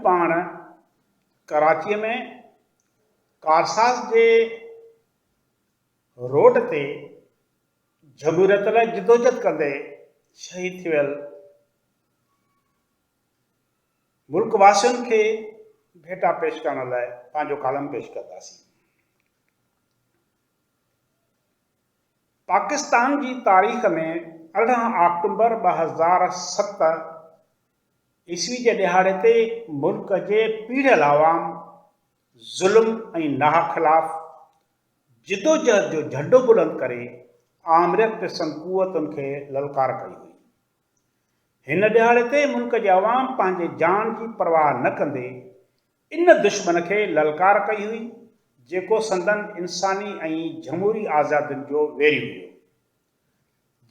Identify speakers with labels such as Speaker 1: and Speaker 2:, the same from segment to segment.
Speaker 1: पाण कराचीअ में कारसाज़ जे रोड ते जमहूरियत लाइ जिदोजहद कंदे शहीद थी वियल मुल्क वासियुनि खे भेटा पेश करण लाइ पंहिंजो कालम पेश कंदासीं। पाकिस्तान जी तारीख़ में 18 अक्टूबर 2007 ईस्वी जे ॾिहाड़े ते मुल्क जे पीढ़ियल आवाम ज़ुल्म ऐं नाह ख़िलाफ़ जिदोजहद जो झंडो बुलंद करे आमरियत पसंद क़ुवतुनि खे ललकार कई हुई। हिन ॾिहाड़े ते मुल्क जे अवाम पंहिंजे जान जी परवाह न कंदे इन दुश्मन खे ललकार कई हुई जेको संदन इंसानी ऐं जमहूरी आज़ादियुनि जो वेरी हुयो,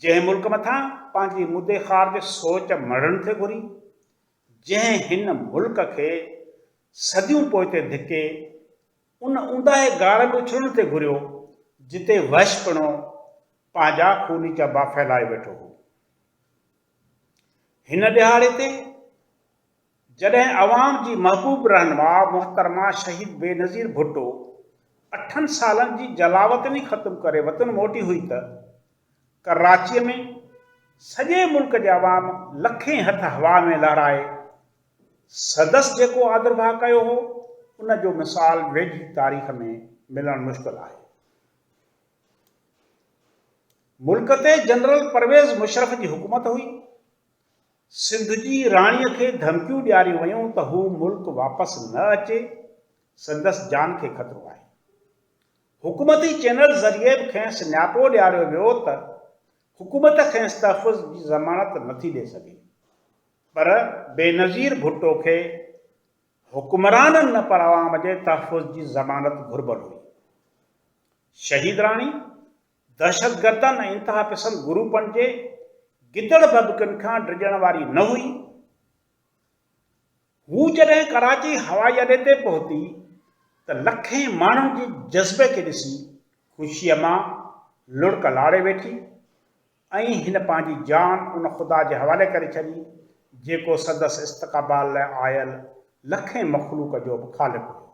Speaker 1: जंहिं मुल्क मथां पंहिंजी मुदे ख़ारिज सोच मढ़ण थे घुरी, जंहिं हिन मुल्क खे सदियूं पोइते धिके उन ऊंदाहे गार में उछलण ते घुरियो जिते वहशपणो पंहिंजा खूनी चबा फैलाए वेठो हो। हिन ॾिहाड़े ते जॾहिं अवाम जी महबूब रहनुमा मोहतरमा शहीद बेनज़ीर भुट्टो 8 सालनि जी जलावतनी ख़त्म करे वतन मोटी हुई त कराचीअ में सॼे मुल्क जे अवाम लखें हथ हवा में लहराए सदस जेको आदरभाह कयो हो उन जो मिसाल वेझी तारीख़ में मिलणु मुश्किल आहे। मुल्क ते जनरल परवेज़ मुशर्रफ जी हुकूमत हुई। सिंध जी राणीअ खे धमकियूं ॾियारियूं वयूं त हू मुल्क वापसि न अचे, संदसि जान खे ख़तरो आहे। हुकूमती चैनल ज़रिए बि खेसि न्यापो ॾियारियो वियो त हुकूमत खेसि तहफ़ुज़ जी ज़मानत नथी ॾेई सघे, पर बेनज़ीर भुट्टो खे हुक्मराननि न पर अवाम जे तहफ़ुज़ जी ज़मानत घुरबल हुई। शहीद राणी दहशतगर्दनि ऐं इंतिहा पसंद ग्रुपनि जे गिदड़ बबकनि खां डिॼण वारी न हुई। हू जॾहिं कराची हवाई अॾे ते पहुती त लखें माण्हुनि जी जज़्बे खे ॾिसी ख़ुशीअ मां लुड़क लाड़े वेठी ऐं हिन पंहिंजी जान उन ख़ुदा जे हवाले करे छॾी जेको संदसि इस्तक़बाल लाइ आयल लखें मख़लूक जो बि ख़ालिक़ हुयो।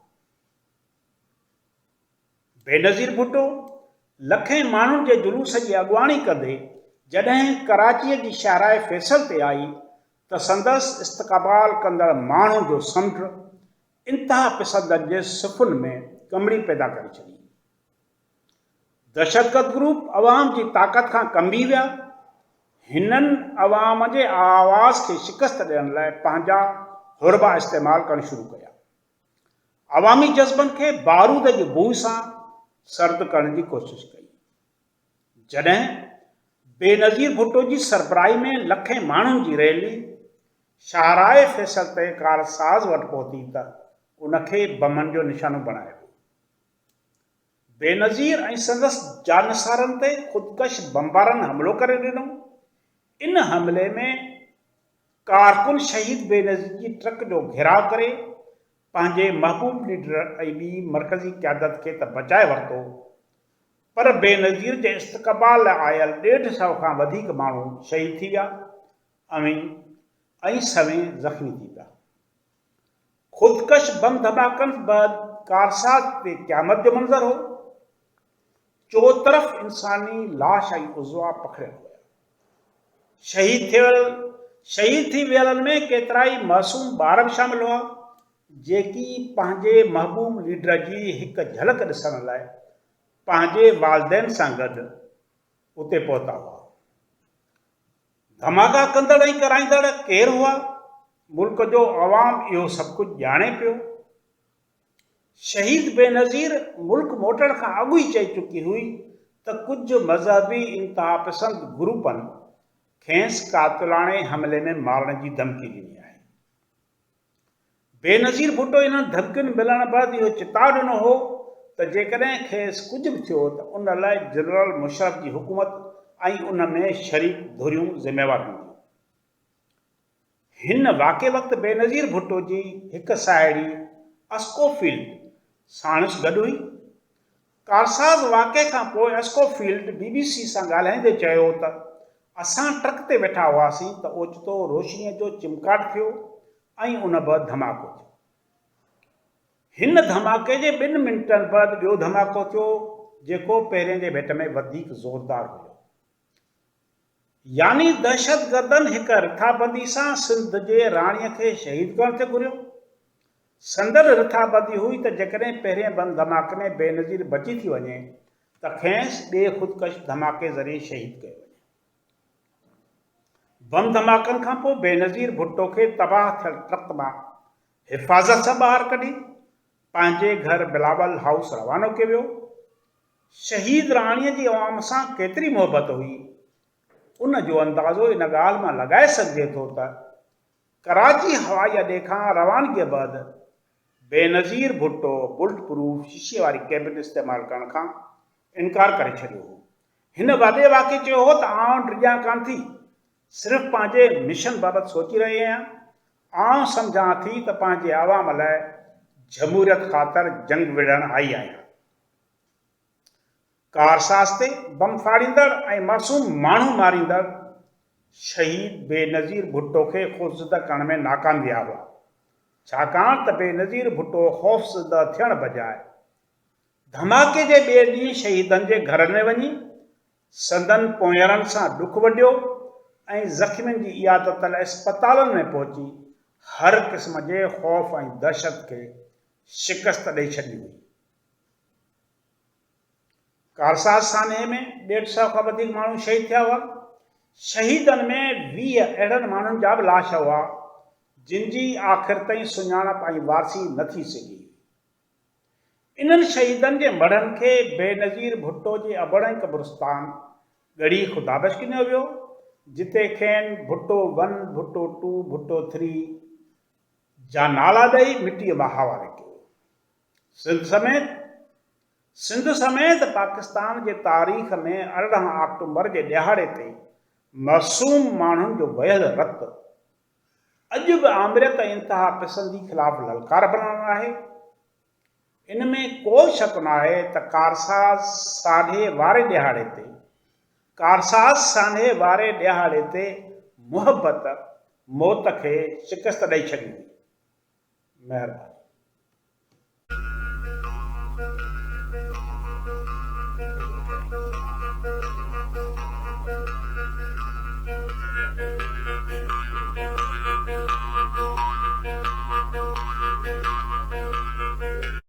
Speaker 1: बेनज़ीर भुट्टो लखें माण्हुनि जे जुलूस जी अॻुवाणी कंदे जॾहिं कराचीअ जी शाहराए फैसल ते आई त संदसि इस्तक़बाल कंदड़ माण्हुनि जो समुंड इंतिहा पसंदनि जे सुफ़ुनि में कमड़ी पैदा करे छॾी। दहशतगर्द ग्रुप अवाम जी ताक़त खां कंबी विया। हिननि अवाम जे आवाज़ खे शिकस्त ॾियण लाइ पंहिंजा हुरबा इस्तेमालु करणु शुरू कया। अवामी जज़्बनि खे बारूद जी बूह सां सर्द करण जी कोशिशि कई। जॾहिं बेनज़ीर भुट्टो जी सरबराही में लखें माण्हुनि जी रैली शाहराए फैसल ते कारसाज़ वटि पहुती त उनखे बमनि जो निशानो बणायो। बेनज़ीर ऐं संदसि जानिसारनि ते ख़ुदकश बमबारनि हमलो करे ॾिनो। इन हमले में कारकुन शहीद बेनज़ीर जी ट्रक जो घेराव करे पंहिंजे महबूब लीडर ऐं ॿी मरकज़ी क़यादत खे त बचाए वरितो, पर बेनज़ीर जे इस्तक़बाल लाइ आयल 150 खां वधीक माण्हू शहीद थी विया ऐं सवें ज़ख़्मी थी विया। ख़ुदकश बम धमाकनि बैदि कारसाज़ ते क़यामत जो मंज़र हो। चोतरफ़ इंसानी लाश ऐं उज़वा पखड़ियल हुआ। शहीद थी वियलनि में केतिराई मासूम ॿार बि शामिल हुआ जेकी पंहिंजे महबूब लीडर जी हिकु झलक ॾिसण लाइ पंहिंजे वालदेन सां गॾु उते पहुता हुआ। धमाका कंदड़ ऐं कराईंदड़ केरु हुआ? मुल्क जो अवाम इहो सभु कुझु ॼाणे पियो। शहीद बेनज़ीर मुल्क मोटण खां अॻु ई चई चुकी हुई त कुझु मज़हबी इंतिहा पसंद ग्रुपनि खेसि कातिलाणे हमले में मारण जी धमकी ॾिनी आहे। बेनज़ीर भुट्टो इन्हनि धमकियुनि मिलण बैदि इहो चिताव ॾिनो हो त जेकॾहिं खेसि कुझु बि थियो त उन लाइ जनरल मुशर्रफ जी हुकूमत ऐं उन में शरीक धुरियूं ज़िम्मेवार हूंदियूं। हिन वाक़े वक़्तु बेनज़ीर भुट्टो जी हिकु साहेड़ी अस्कोफील्ड साणुसि गॾु हुई। कारसाज़ वाक़े खां पोइ अस्कोफील्ड BBC सां ॻाल्हाईंदे चयो त असां ट्रक ते वेठा हुआसीं त ओचितो रोशनीअ जो चिमकाट थियो ऐं उन बि धमाको थियो। हिन धमाके जे 2 मिंटनि बाद ॿियो धमाको थियो जेको पहिरें जे भेट में वधीक ज़ोरदार हुयो। यानी दहशतगर्दनि हिक रिथाबंदी सां सिंध जे राणीअ खे शहीद करण ते घुरियो। संदर रिथाबंदी हुई त जेकॾहिं पहिरें बम धमाके में बेनज़ीर बची थी वञे त खेसि ॿिए ख़ुदकश धमाके ज़रिए शहीद कयो वञे। बम धमाकनि खां पोइ बेनज़ीर भुट्टो खे तबाह थियल ट्रक मां हिफ़ाज़त सां ॿाहिरि कढी पंहिंजे घर बिलावल हाउस रवानो कयो वियो। शहीद राणीअ जी अवाम सां केतिरी मोहबत हुई उन जो अंदाज़ो इन ॻाल्हि मां लॻाए सघिजे थो त कराची हवाई अॾे खां रवानगीअ बैदि बेनज़ीर भुट्टो बुलेट प्रूफ शीशे वारी कैबिन इस्तेमालु करण खां इनकार करे छॾियो हो। हिन वॾे वाक़े चयो हो त आउं डिॼां कान थी, सिर्फ़ु पंहिंजे मिशन बाबति सोची रही आहियां। आउं सम्झां थी त पंहिंजे आवाम लाइ जमहूरियत ख़ातिर जंग विढ़ण आई आहियां। कारसाज़ ते बम फाड़ींदड़ ऐं मासूम माण्हू मारींदड़ शहीद बेनज़ीर भुट्टो खे ख़ौफ़ज़दा करण में नाकाम विया हुआ, छाकाणि त बेनज़ीर भुट्टो ख़ौफ़ज़दा थियण बजाए धमाके जे ॿिए ॾींहुं शहीदनि जे घरनि में वञी संदनि पोयरनि सां ॾुख वढियो ऐं ज़ख़्मियुनि जी इयादत लाइ अस्पतालनि में पहुची हर क़िस्म जे ख़ौफ़ ऐं दहशत खे शिकस्त ॾेई छॾी हुई। कारसाज़ सान्हे में 150 खां वधीक माण्हू शहीद थिया हुआ। शहीदनि में 20 अहिड़नि माण्हुनि जा बि लाश हुआ जिन जी आख़िर ताईं सुञाणप ऐं वारसी न थी सघी। इन्हनि शहीदनि जे मढ़नि खे बेनज़ीर भुट्टो जे अबड़े क़ब्रिस्तान ॻड़ी ख़ुदाबश ॾिनो वियो, जिते खेनि भुट्टो 1, भुट्टो 2, भुट्टो 3 जा नाला ॾेई मिटीअ मां हवाले कयो। सिंध समेत पाकिस्तान जे तारीख़ में 18 अक्टूबर जे ॾिहाड़े ते मासूम माण्हुनि जो वहियल रत अॼु बि आमरियत ऐं इंतिहा पसंदी ख़िलाफ़ ललकार बणणु आहे। इन में को शक न आहे त कारसाज़ सान्हे वारे ॾिहाड़े ते मुहबत मौत खे शिकस्त ॾेई छॾी। महिरबानी।